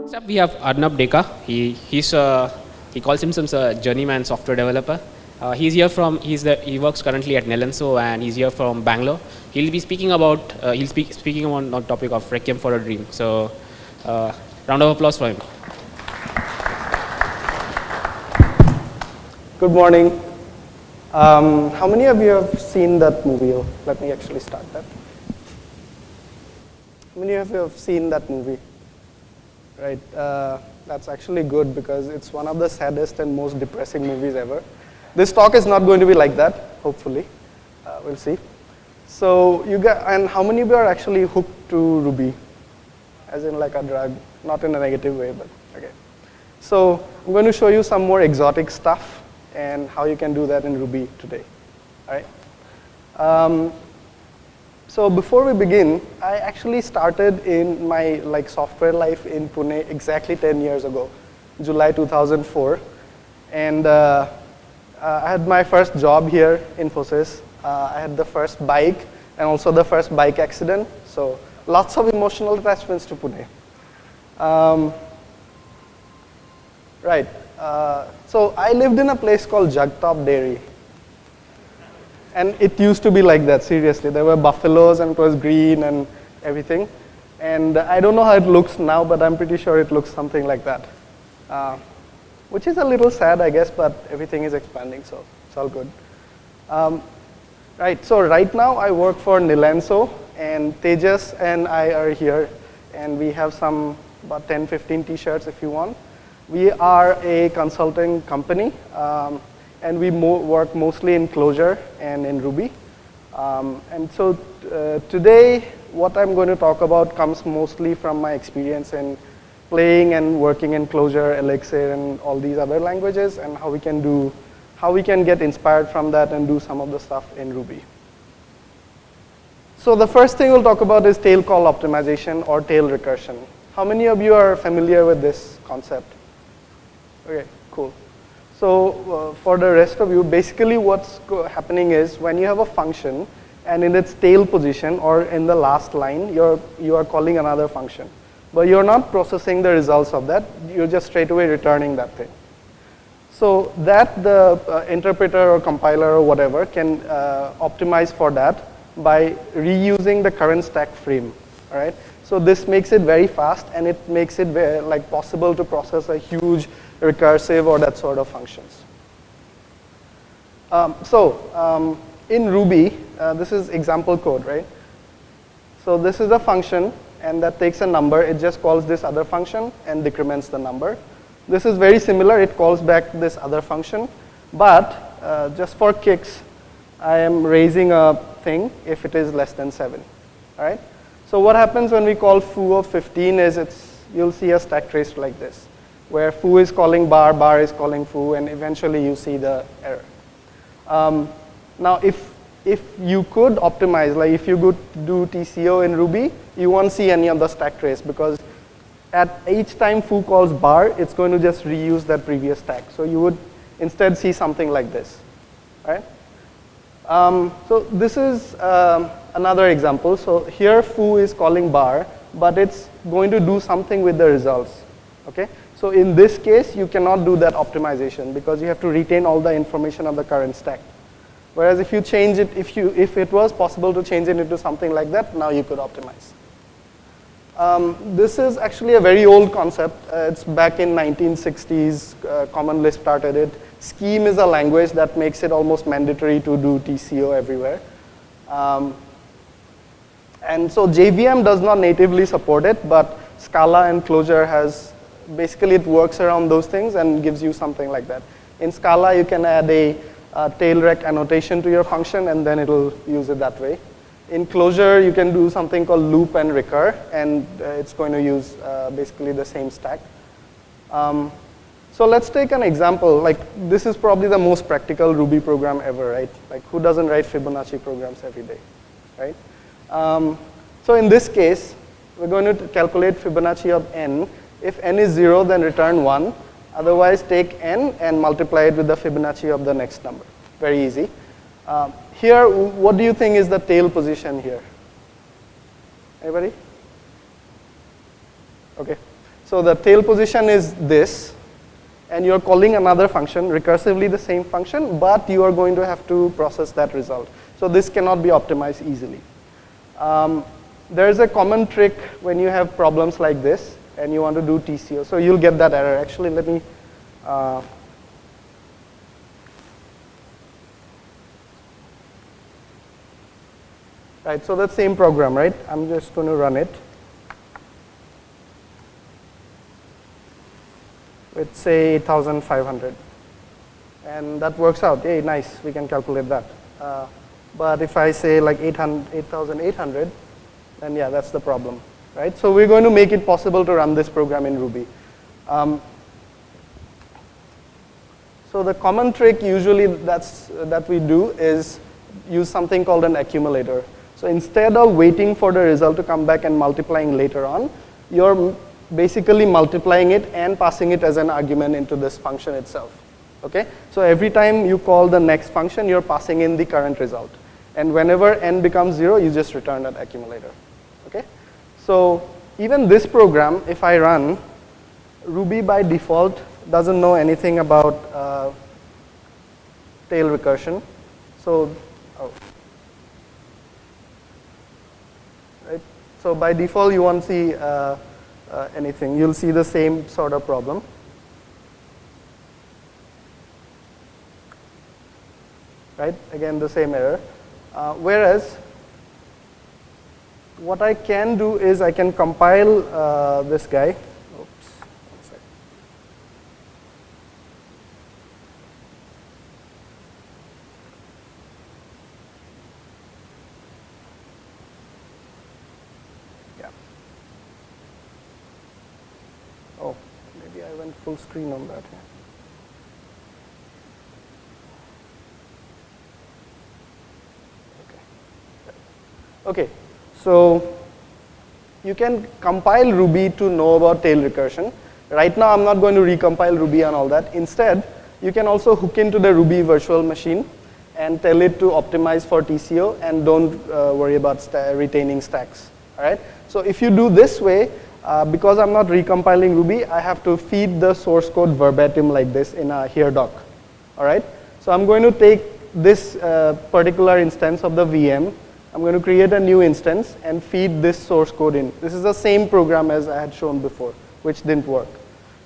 Next up, we have Arnab Deka. He calls himself a journeyman software developer. He works currently at Nelonso, and he's here from Bangalore. He'll be speaking about speaking on the topic of Requiem for a Dream. So, round of applause for him. Good morning. How many of you have seen that movie? Oh, let me actually start that. How many of you have seen that movie? Right, that's actually good because it's one of the saddest and most depressing movies ever. This talk is not going to be like that, hopefully. We'll see. So and how many of you are actually hooked to Ruby? As in like a drug, not in a negative way, but okay. So I'm going to show you some more exotic stuff and how you can do that in Ruby today. All right. So before we begin, I actually started in my software life in Pune exactly 10 years ago, July 2004. And I had my first job here in Infosys. I had the first bike and also the first bike accident. So lots of emotional attachments to Pune. Right. So I lived in a place called Jagtop Dairy. And it used to be like that, seriously. There were buffaloes and it was green and everything. And I don't know how it looks now, but I'm pretty sure it looks something like that. Which is a little sad, I guess, but everything is expanding, so it's all good. Right, so right now I work for Nelonso, and Tejas and I are here. And we have about 10, 15 t-shirts if you want. We are a consulting company. And we work mostly in Clojure and in Ruby. And so today, what I'm going to talk about comes mostly from my experience in playing and working in Clojure, Elixir, and all these other languages, and how we can get inspired from that and do some of the stuff in Ruby. So the first thing we'll talk about is tail call optimization or tail recursion. How many of you are familiar with this concept? Okay, cool. So for the rest of you, basically what's happening is when you have a function and in its tail position or in the last line, you are calling another function. But you're not processing the results of that. You're just straight away returning that thing. So that the interpreter or compiler or whatever can optimize for that by reusing the current stack frame. All right? So this makes it very fast, and it makes it possible to process a huge recursive or that sort of functions. In Ruby, this is example code, right? So this is a function, and that takes a number. It just calls this other function and decrements the number. This is very similar. It calls back this other function. But just for kicks, I am raising a thing if it is less than 7. All right? So what happens when we call foo of 15 is you'll see a stack trace like this, where foo is calling bar, bar is calling foo, and eventually you see the error. Now, if you could optimize, like if you could do TCO in Ruby, you won't see any of the stack trace because at each time foo calls bar, it's going to just reuse that previous stack. So you would instead see something like this, right? So this is another example. So here foo is calling bar, but it's going to do something with the results, okay? So in this case, you cannot do that optimization because you have to retain all the information of the current stack. Whereas if you change it, if it was possible to change it into something like that, now you could optimize. This is actually a very old concept. It's back in 1960s. Common Lisp started it. Scheme is a language that makes it almost mandatory to do TCO everywhere. And so JVM does not natively support it, but Scala and Clojure has. Basically, it works around those things and gives you something like that. In Scala, you can add a tail rec annotation to your function, and then it'll use it that way. In Clojure, you can do something called loop and recur, and it's going to use basically the same stack. So let's take an example. Like this is probably the most practical Ruby program ever, right? Like who doesn't write Fibonacci programs every day, right? So in this case, we're going to calculate Fibonacci of n. If n is 0, then return 1. Otherwise, take n and multiply it with the Fibonacci of the next number. Very easy. Here, what do you think is the tail position here? Anybody? Okay. So the tail position is this, and you're calling another function, recursively the same function, but you are going to have to process that result. So this cannot be optimized easily. There's a common trick when you have problems like this, and you want to do TCO. So you'll get that error. Actually, let me right, so that same program, right? I'm just going to run it. Let's say 8,500. And that works out. Hey, nice, we can calculate that. But if I say like 8,800, then yeah, that's the problem, right? So we're going to make it possible to run this program in Ruby. So the common trick usually that we do is use something called an accumulator. So instead of waiting for the result to come back and multiplying later on, you're basically multiplying it and passing it as an argument into this function itself. Okay? So every time you call the next function, you're passing in the current result. And whenever n becomes 0, you just return that accumulator. Okay? So even this program, if I run, Ruby by default doesn't know anything about tail recursion. So, right? So by default, you won't see anything. You'll see the same sort of problem. Right? Again, the same error. Whereas, what I can do is I can compile this guy. Oops, one sec. Yeah. Oh, maybe I went full screen on that. Yeah. Okay, so you can compile Ruby to know about tail recursion. Right now, I'm not going to recompile Ruby and all that. Instead, you can also hook into the Ruby virtual machine and tell it to optimize for TCO and don't worry about retaining stacks. All right. So if you do this way, because I'm not recompiling Ruby, I have to feed the source code verbatim like this in a here doc. All right. So I'm going to take this particular instance of the VM. I'm going to create a new instance and feed this source code in. This is the same program as I had shown before, which didn't work.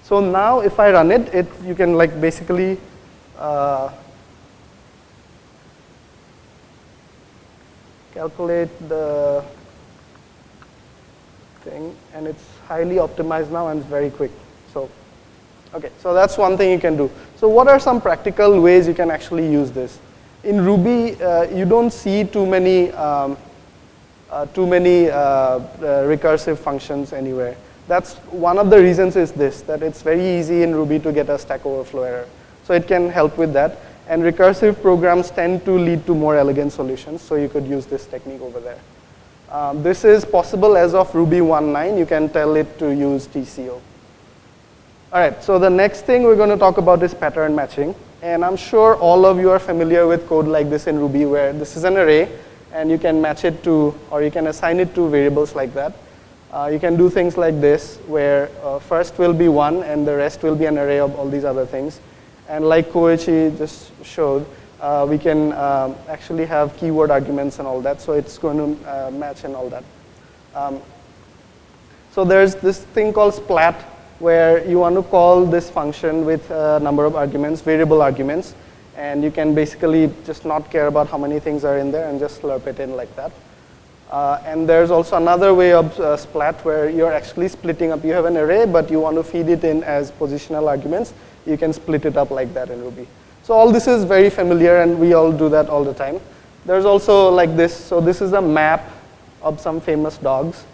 So now if I run it, you can like basically calculate the thing, and it's highly optimized now and it's very quick. So, okay, so that's one thing you can do. So what are some practical ways you can actually use this? In Ruby, you don't see too many recursive functions anywhere. That's one of the reasons is this, that it's very easy in Ruby to get a Stack Overflow error. So it can help with that. And recursive programs tend to lead to more elegant solutions, so you could use this technique over there. This is possible as of Ruby 1.9. You can tell it to use TCO. All right, so the next thing we're going to talk about is pattern matching. And I'm sure all of you are familiar with code like this in Ruby, where this is an array, and you can match it to, or you can assign it to variables like that. You can do things like this, where first will be 1, and the rest will be an array of all these other things. And like Koichi just showed, we can actually have keyword arguments and all that, so it's going to match and all that. So there's this thing called splat, where you want to call this function with a number of arguments, variable arguments, and you can basically just not care about how many things are in there and just slurp it in like that. And there's also another way of splat where you're actually splitting up. You have an array, but you want to feed it in as positional arguments. You can split it up like that in Ruby. So all this is very familiar, and we all do that all the time. There's also like this. So this is a map of some famous dogs.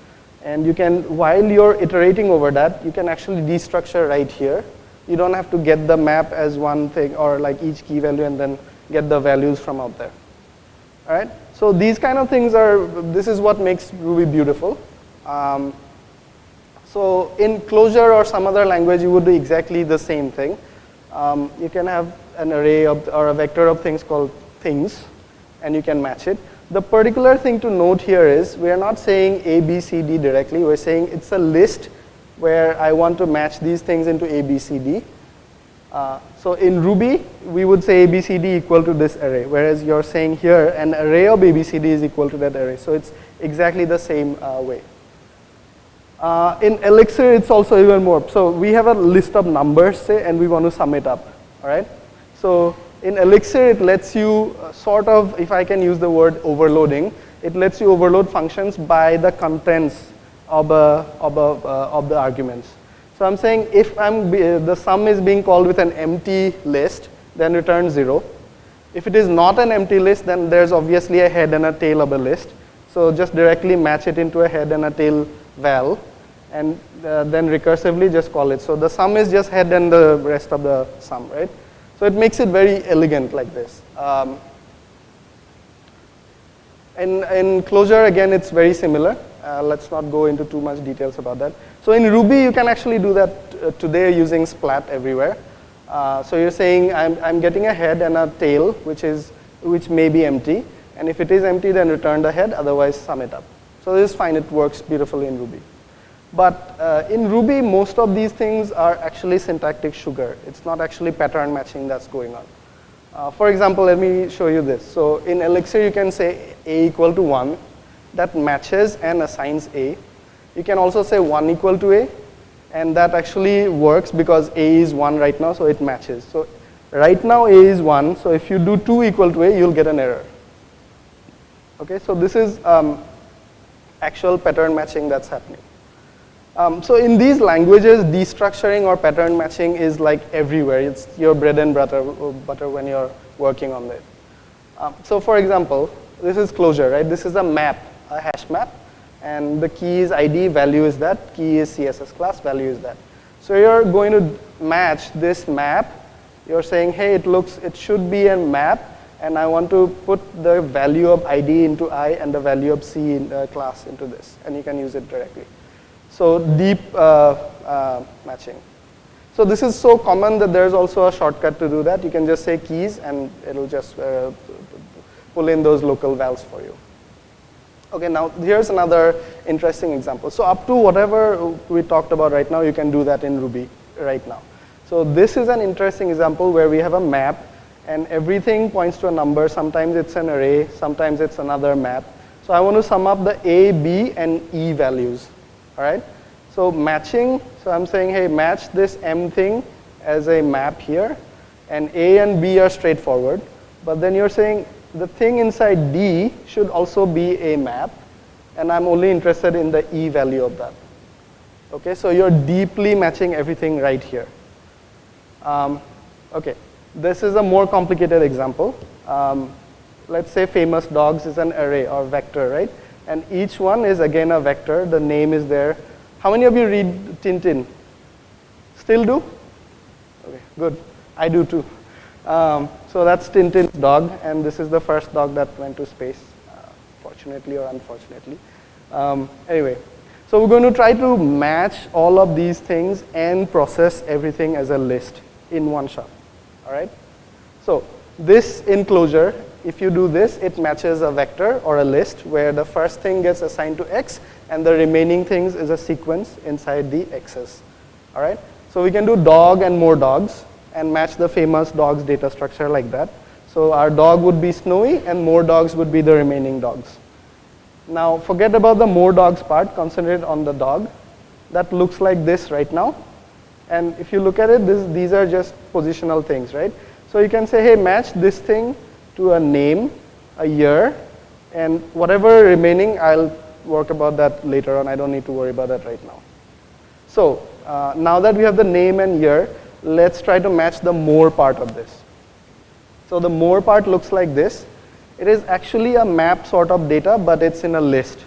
And you can, while you're iterating over that, you can actually destructure right here. You don't have to get the map as one thing, or like each key value, and then get the values from out there. All right? So these kind of things are, this is what makes Ruby beautiful. So in Clojure or some other language, you would do exactly the same thing. You can have an array of, or a vector of things called things, and you can match it. The particular thing to note here is we are not saying A, B, C, D directly. We're saying it's a list where I want to match these things into A, B, C, D. So in Ruby, we would say ABCD equal to this array, whereas you're saying here an array of ABCD is equal to that array. So it's exactly the same way. In Elixir, it's also even more. So we have a list of numbers, say, and we want to sum it up. All right. So in Elixir, it lets you sort of, if I can use the word overloading, it lets you overload functions by the contents of the arguments. So I'm saying if the sum is being called with an empty list, then return 0. If it is not an empty list, then there's obviously a head and a tail of a list. So just directly match it into a head and a tail val, and then recursively just call it. So the sum is just head and the rest of the sum, right? So it makes it very elegant like this. In Clojure, again, it's very similar. Let's not go into too much details about that. So in Ruby, you can actually do that today using splat everywhere. So you're saying I'm getting a head and a tail, which may be empty. And if it is empty, then return the head, otherwise sum it up. So this is fine, it works beautifully in Ruby. But in Ruby, most of these things are actually syntactic sugar. It's not actually pattern matching that's going on. For example, let me show you this. So in Elixir, you can say A equal to 1. That matches and assigns A. You can also say 1 equal to A, and that actually works because A is 1 right now, so it matches. So right now A is 1, so if you do 2 equal to A, you'll get an error. Okay, so this is actual pattern matching that's happening. So in these languages, destructuring or pattern matching is like everywhere. It's your bread and butter when you're working on it. So for example, this is Clojure, right? This is a map, a hash map, and the key is ID, value is that, key is CSS class, value is that. So you're going to match this map. You're saying, hey, it should be a map, and I want to put the value of ID into I and the value of C in the class into this, and you can use it directly. So deep matching. So this is so common that there's also a shortcut to do that. You can just say keys, and it'll just pull in those local vals for you. Okay, now here's another interesting example. So up to whatever we talked about right now, you can do that in Ruby right now. So this is an interesting example where we have a map, and everything points to a number. Sometimes it's an array, sometimes it's another map. So I want to sum up the A, B, and E values. All right? So matching, so I'm saying, hey, match this M thing as a map here, and A and B are straightforward. But then you're saying the thing inside D should also be a map, and I'm only interested in the E value of that. Okay, so you're deeply matching everything right here. Okay, this is a more complicated example. Let's say famous dogs is an array or vector, right? And each one is again a vector. The name is there. How many of you read Tintin? Still do? Okay, good. I do too. So that's Tintin's dog, and this is the first dog that went to space, fortunately or unfortunately. Anyway, so we're going to try to match all of these things and process everything as a list in one shot. All right? So this in Clojure, if you do this, it matches a vector or a list where the first thing gets assigned to X, and the remaining things is a sequence inside the X's. All right? So we can do dog and more dogs, and match the famous dogs data structure like that. So our dog would be Snowy, and more dogs would be the remaining dogs. Now forget about the more dogs part, concentrate on the dog. That looks like this right now. And if you look at it, these are just positional things, right? So you can say, hey, match this thing to a name, a year, and whatever remaining, I'll work about that later on. I don't need to worry about that right now. So now that we have the name and year, let's try to match the more part of this. So the more part looks like this. It is actually a map sort of data, but it's in a list.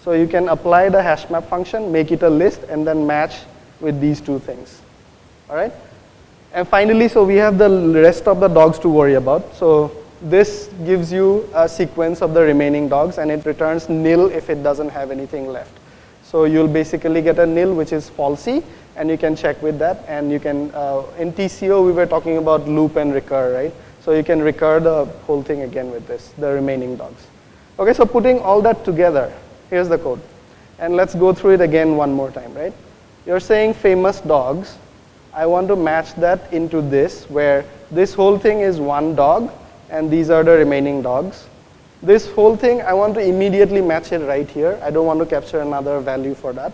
So you can apply the hash map function, make it a list, and then match with these two things. All right? And finally, so we have the rest of the dogs to worry about. So this gives you a sequence of the remaining dogs, and it returns nil if it doesn't have anything left. So you'll basically get a nil, which is falsy, and you can check with that. And you can, in TCO, we were talking about loop and recur, right? So you can recur the whole thing again with this, the remaining dogs. Okay, so putting all that together, here's the code. And let's go through it again one more time, right? You're saying famous dogs. I want to match that into this, where this whole thing is one dog, and these are the remaining dogs. This whole thing, I want to immediately match it right here. I don't want to capture another value for that.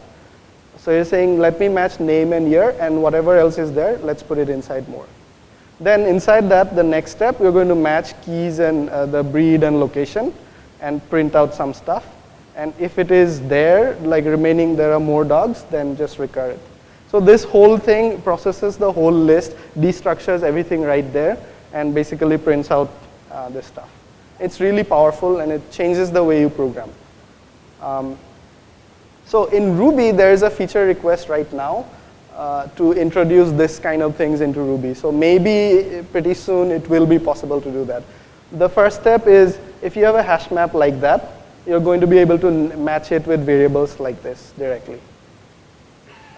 So you're saying, let me match name and year, and whatever else is there, let's put it inside more. Then inside that, the next step, we're going to match keys and the breed and location, and print out some stuff. And if it is there, like remaining, there are more dogs, then just recur it. So this whole thing processes the whole list, destructures everything right there, and basically prints out this stuff. It's really powerful, and it changes the way you program. So in Ruby, there is a feature request right now to introduce this kind of things into Ruby. So maybe pretty soon it will be possible to do that. The first step is, if you have a hash map like that, you're going to be able to match it with variables like this directly.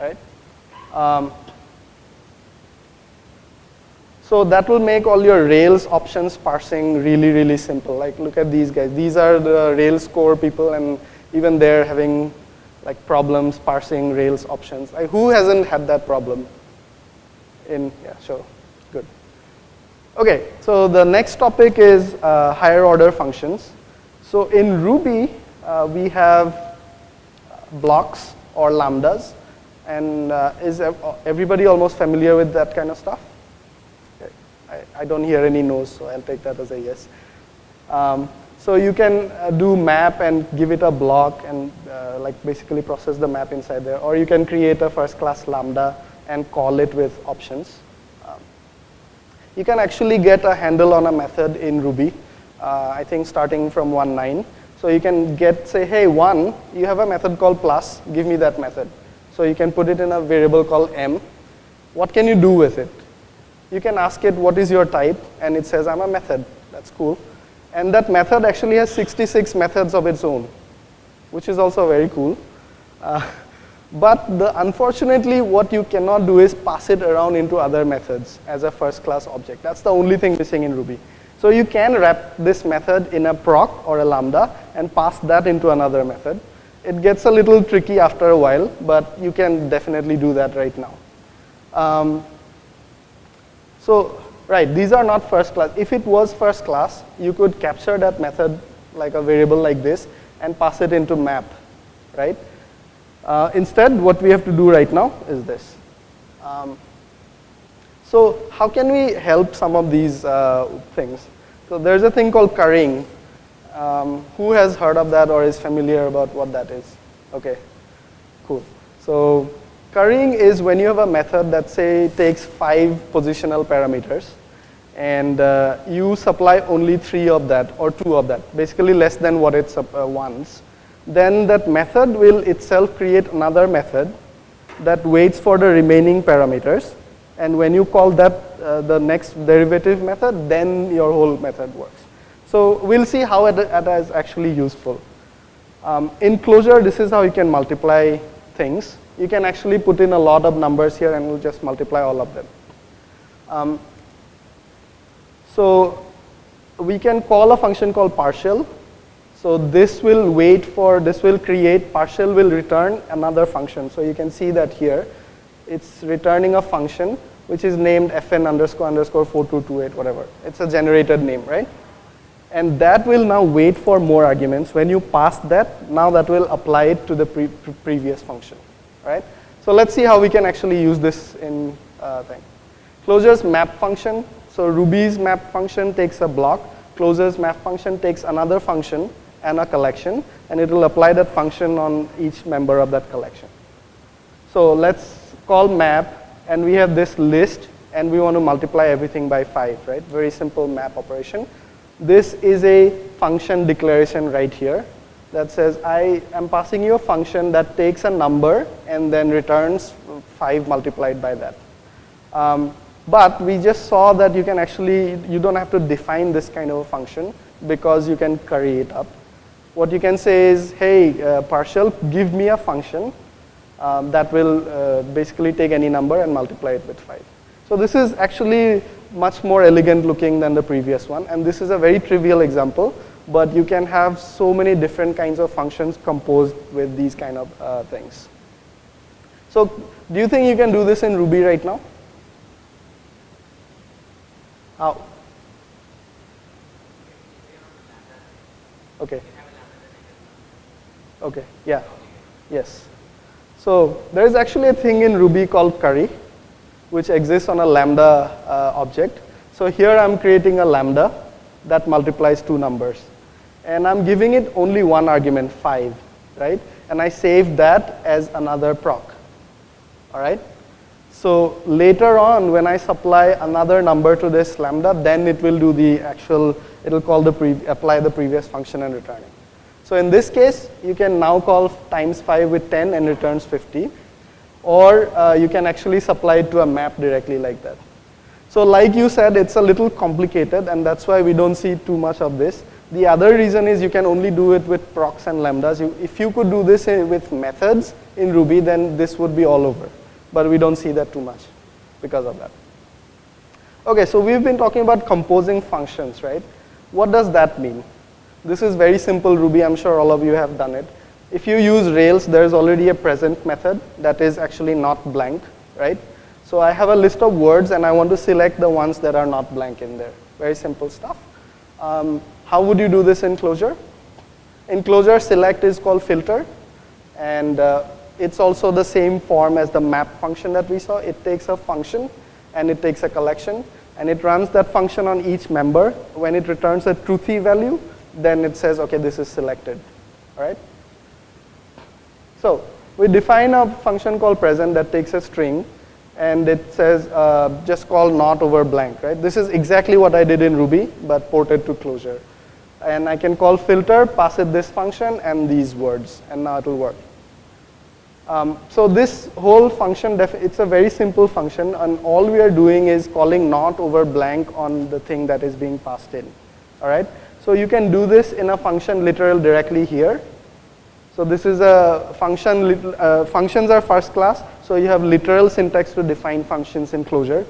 Right? So that will make all your Rails options parsing really, really simple. Like, look at these guys. These are the Rails core people, and even they're having like problems parsing Rails options. Like, who hasn't had that problem? Yeah, sure, good. Okay, so the next topic is higher order functions. So in Ruby, we have blocks or lambdas, and is everybody almost familiar with that kind of stuff? Okay. I don't hear any no's, so I'll take that as a yes. So you can do map and give it a block and like basically process the map inside there. Or you can create a first class lambda and call it with options. You can actually get a handle on a method in Ruby, I think starting from 1.9. So you can say, hey, 1, you have a method called plus, give me that method. So you can put it in a variable called m. What can you do with it? You can ask it, what is your type? And it says, I'm a method. That's cool. And that method actually has 66 methods of its own, which is also very cool. But unfortunately, what you cannot do is pass it around into other methods as a first-class object. That's the only thing missing in Ruby. So you can wrap this method in a proc or a lambda and pass that into another method. It gets a little tricky after a while, but you can definitely do that right now. Right, these are not first class. If it was first class, you could capture that method like a variable like this and pass it into map, right? Instead, what we have to do right now is this. So how can we help some of these things? So there's a thing called currying. Who has heard of that or is familiar about what that is? Okay, cool. So currying is when you have a method that, say, takes 5 positional parameters, and you supply only 3 of that or 2 of that, basically less than what it wants. Then that method will itself create another method that waits for the remaining parameters. And when you call that the next derivative method, then your whole method works. So we'll see how it is actually useful. In Clojure, this is how you can multiply things. You can actually put in a lot of numbers here and we'll just multiply all of them. So we can call a function called partial. So this will create, partial will return another function. So you can see that here. It's returning a function which is named fn underscore underscore 4228, whatever. It's a generated name, right? And that will now wait for more arguments. When you pass that, now that will apply it to the previous function, right? So let's see how we can actually use this in thing. Clojure's map function. So Ruby's map function takes a block. Clojure's map function takes another function and a collection, and it will apply that function on each member of that collection. So let's call map, and we have this list, and we want to multiply everything by 5, right? Very simple map operation. This is a function declaration right here that says I am passing you a function that takes a number and then returns 5 multiplied by that. But we just saw that you can actually, you don't have to define this kind of a function because you can curry it up. What you can say is, hey, partial, give me a function that will basically take any number and multiply it with 5. So this is actually much more elegant looking than the previous one. And this is a very trivial example, but you can have so many different kinds of functions composed with these kind of things. So do you think you can do this in Ruby right now? How? Okay. Okay, yeah, yes. So there is actually a thing in Ruby called curry, which exists on a lambda object. So here I'm creating a lambda that multiplies two numbers. And I'm giving it only one argument, 5, right? And I save that as another proc, all right? So later on, when I supply another number to this lambda, then it will do the actual, it'll call apply the previous function and return it. So in this case, you can now call times 5 with 10 and returns 50. Or you can actually supply it to a map directly like that. So like you said, it's a little complicated, and that's why we don't see too much of this. The other reason is you can only do it with procs and lambdas. If you could do this with methods in Ruby, then this would be all over. But we don't see that too much because of that. Okay, so we've been talking about composing functions, right? What does that mean? This is very simple Ruby. I'm sure all of you have done it. If you use Rails, there's already a present method that is actually not blank, right? So I have a list of words, and I want to select the ones that are not blank in there. Very simple stuff. How would you do this in Clojure? In Clojure, select is called filter, and it's also the same form as the map function that we saw. It takes a function, and it takes a collection, and it runs that function on each member. When it returns a truthy value, then it says, okay, this is selected, all right? So we define a function called present that takes a string, and it says just call not over blank, right? This is exactly what I did in Ruby, but ported to Clojure. And I can call filter, pass it this function, and these words, and now it will work. So this whole function, it's a very simple function, and all we are doing is calling not over blank on the thing that is being passed in, all right? So you can do this in a function literal directly here. So this is a function, functions are first class, so you have literal syntax to define functions in Clojure,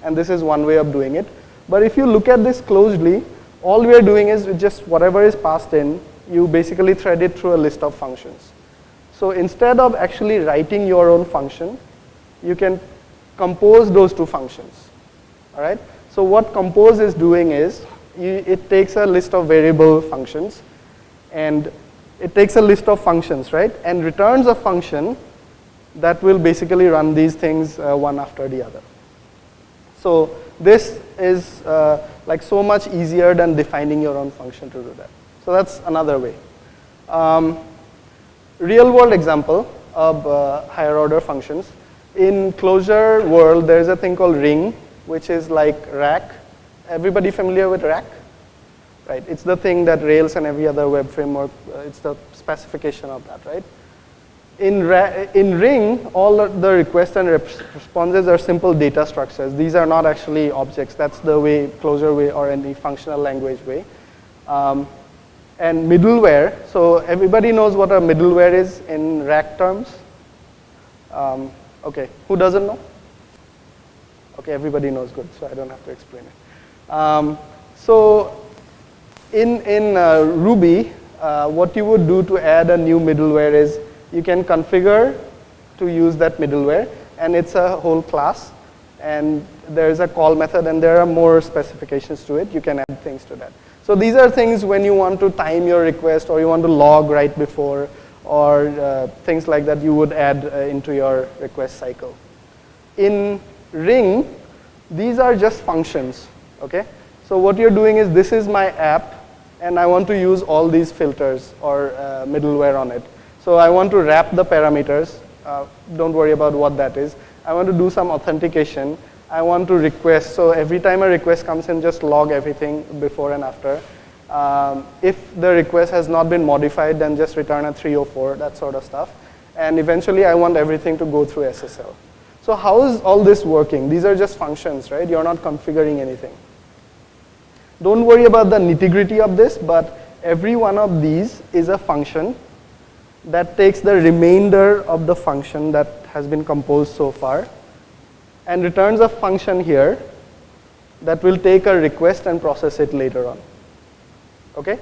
and this is one way of doing it. But if you look at this closely, all we are doing is just whatever is passed in, you basically thread it through a list of functions. So instead of actually writing your own function, you can compose those two functions, all right? So what compose is doing is, it takes a list of variable functions, and it takes a list of functions, right? And returns a function that will basically run these things one after the other. So this is like so much easier than defining your own function to do that. So that's another way. Real world example of higher order functions. In Clojure world, there's a thing called ring, which is like rack. Everybody familiar with rack? Right, it's the thing that Rails and every other web framework, it's the specification of that, right? In Ring, all the requests and responses are simple data structures. These are not actually objects. That's the way, Clojure way, or any functional language way. And middleware, so everybody knows what a middleware is in rack terms? Okay, who doesn't know? Okay, everybody knows, good, so I don't have to explain it. So in Ruby, what you would do to add a new middleware is you can configure to use that middleware, and it's a whole class, and there's a call method, and there are more specifications to it. You can add things to that. So these are things when you want to time your request, or you want to log right before, or things like that you would add into your request cycle. In Ring, these are just functions, okay? So what you're doing is, this is my app, and I want to use all these filters or middleware on it. So I want to wrap the parameters. Don't worry about what that is. I want to do some authentication. I want to request. So every time a request comes in, just log everything before and after. If the request has not been modified, then just return a 304, that sort of stuff. And eventually, I want everything to go through SSL. So how is all this working? These are just functions, right? You're not configuring anything. Don't worry about the nitty-gritty of this, but every one of these is a function that takes the remainder of the function that has been composed so far and returns a function here that will take a request and process it later on. Okay?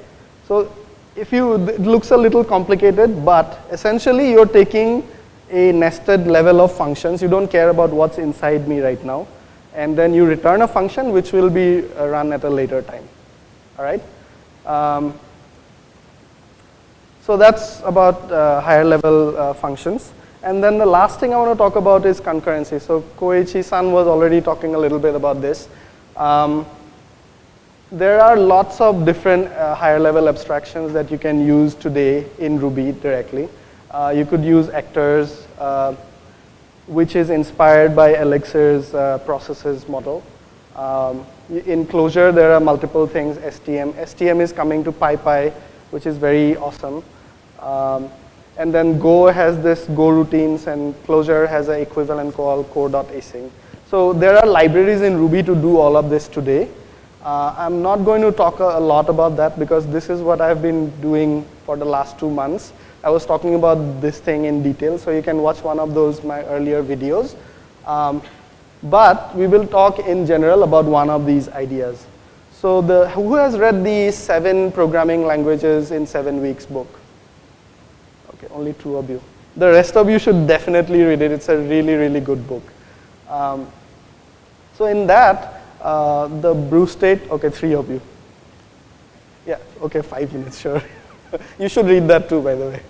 So it looks a little complicated, but essentially you're taking a nested level of functions. You don't care about what's inside me right now. And then you return a function which will be run at a later time. All right? So that's about higher level functions. And then the last thing I want to talk about is concurrency. So Koichi-san was already talking a little bit about this. There are lots of different higher level abstractions that you can use today in Ruby directly. You could use actors, which is inspired by Elixir's processes model. In Clojure, there are multiple things, STM. STM is coming to PyPy, which is very awesome. And then Go has this Go routines, and Clojure has an equivalent called core.async. So there are libraries in Ruby to do all of this today. I'm not going to talk a lot about that because this is what I've been doing for the last 2 months. I was talking about this thing in detail, so you can watch one of those my earlier videos. But we will talk in general about one of these ideas. So who has read the 7 programming languages in 7 weeks book? Okay, only 2 of you. The rest of you should definitely read it. It's a really, really good book. So in that, the brew state, okay, 3 of you. Yeah, okay, 5 minutes, sure. You should read that too, by the way.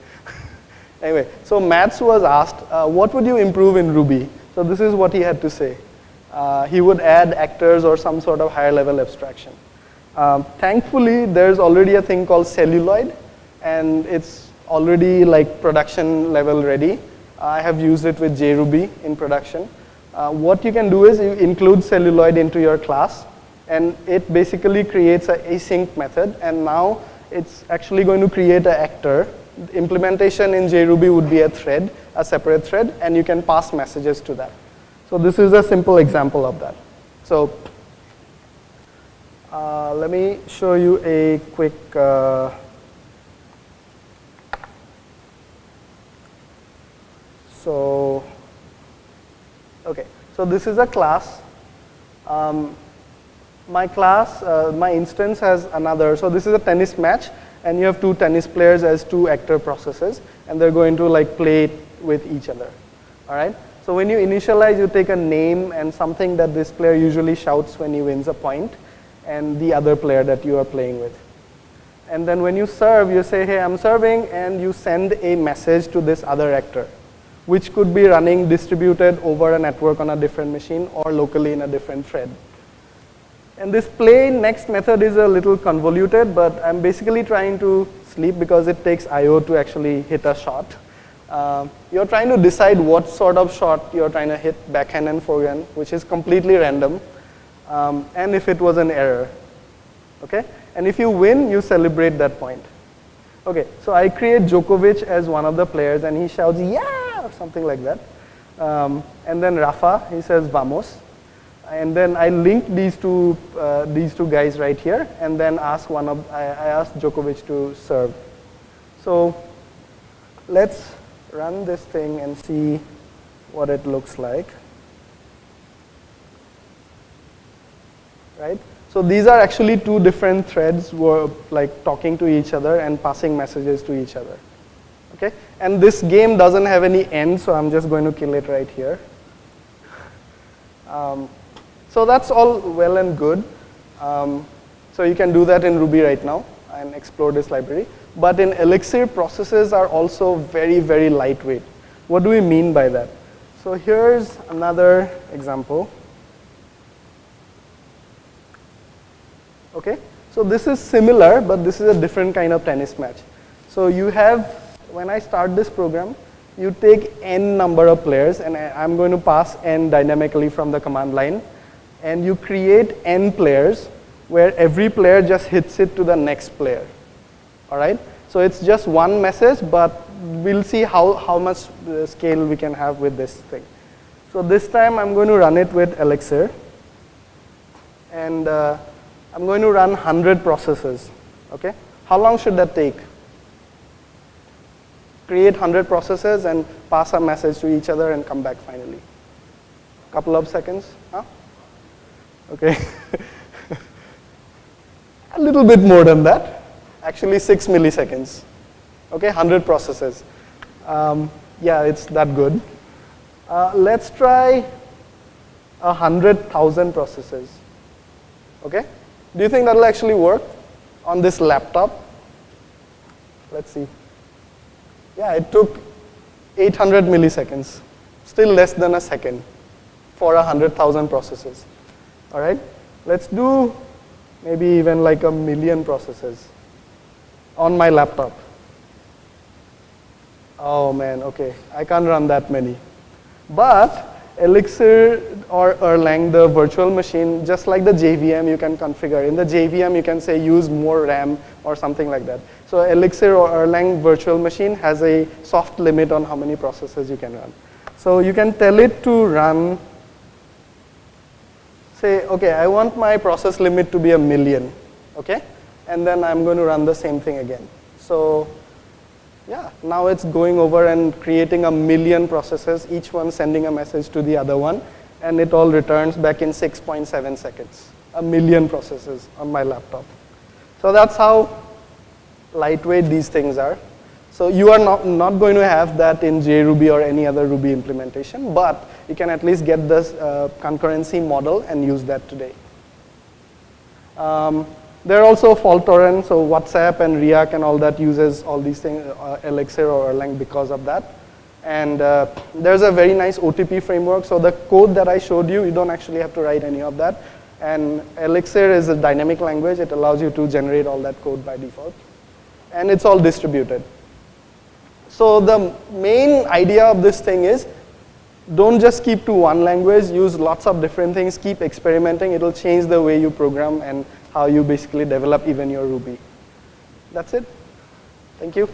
Anyway, so Mats was asked, what would you improve in Ruby? So this is what he had to say. He would add actors or some sort of higher level abstraction. Thankfully, there's already a thing called Celluloid, and it's already like production level ready. I have used it with JRuby in production. What you can do is you include Celluloid into your class, and it basically creates an async method, and now it's actually going to create an actor. The implementation in JRuby would be a thread, a separate thread, and you can pass messages to that. So this is a simple example of that. So let me show you a quick okay, so this is a class. My class, my instance has another, so this is a tennis match, and you have 2 tennis players as 2 actor processes, and they're going to like play with each other. All right? So when you initialize, you take a name and something that this player usually shouts when he wins a point, and the other player that you are playing with. And then when you serve, you say, hey, I'm serving, and you send a message to this other actor, which could be running distributed over a network on a different machine or locally in a different thread. And this play next method is a little convoluted, but I'm basically trying to sleep because it takes I/O to actually hit a shot. You're trying to decide what sort of shot you're trying to hit, backhand and forehand, which is completely random, and if it was an error. Okay? And if you win, you celebrate that point. Okay, so I create Djokovic as one of the players, and he shouts, yeah, or something like that. And then Rafa, he says, vamos. And then I link these two guys right here, and then I ask Djokovic to serve. So let's run this thing and see what it looks like. Right? So these are actually 2 different threads were like talking to each other and passing messages to each other. Okay? And this game doesn't have any end, so I'm just going to kill it right here. So that's all well and good. So you can do that in Ruby right now and explore this library. But in Elixir, processes are also very, very lightweight. What do we mean by that? So here's another example. Okay, so this is similar, but this is a different kind of tennis match. So you have, when I start this program, you take n number of players, and I'm going to pass n dynamically from the command line. And you create n players where every player just hits it to the next player. All right? So it's just one message, but we'll see how much scale we can have with this thing. So this time I'm going to run it with Elixir. And I'm going to run 100 processes. Okay? How long should that take? Create 100 processes and pass a message to each other and come back finally. Couple of seconds? Huh? Okay. A little bit more than that. Actually 6 milliseconds. Okay, 100 processes. yeah, it's that good. Let's try 100,000 processes. Okay? Do you think that'll actually work on this laptop? Let's see. Yeah, it took 800 milliseconds, still less than a second for 100,000 processes. All right? Let's do maybe even like 1,000,000 processes on my laptop. Oh man, okay, I can't run that many. But Elixir or Erlang, the virtual machine, just like the JVM, you can configure. In the JVM, you can say use more RAM or something like that. So Elixir or Erlang virtual machine has a soft limit on how many processes you can run. So you can tell it to run, say, okay, I want my process limit to be 1,000,000, okay? And then I'm going to run the same thing again. So yeah, now it's going over and creating 1,000,000 processes, each one sending a message to the other one, and it all returns back in 6.7 seconds. 1,000,000 processes on my laptop. So that's how lightweight these things are. So you are not going to have that in JRuby or any other Ruby implementation, but you can at least get this concurrency model and use that today. There are also fault tolerant, so WhatsApp and React and all that uses all these things, Elixir or Erlang because of that. And there's a very nice OTP framework, so the code that I showed you, you don't actually have to write any of that. And Elixir is a dynamic language, it allows you to generate all that code by default. And it's all distributed. So the main idea of this thing is, don't just keep to one language, use lots of different things, keep experimenting, it'll change the way you program and how you basically develop even your Ruby. That's it. Thank you.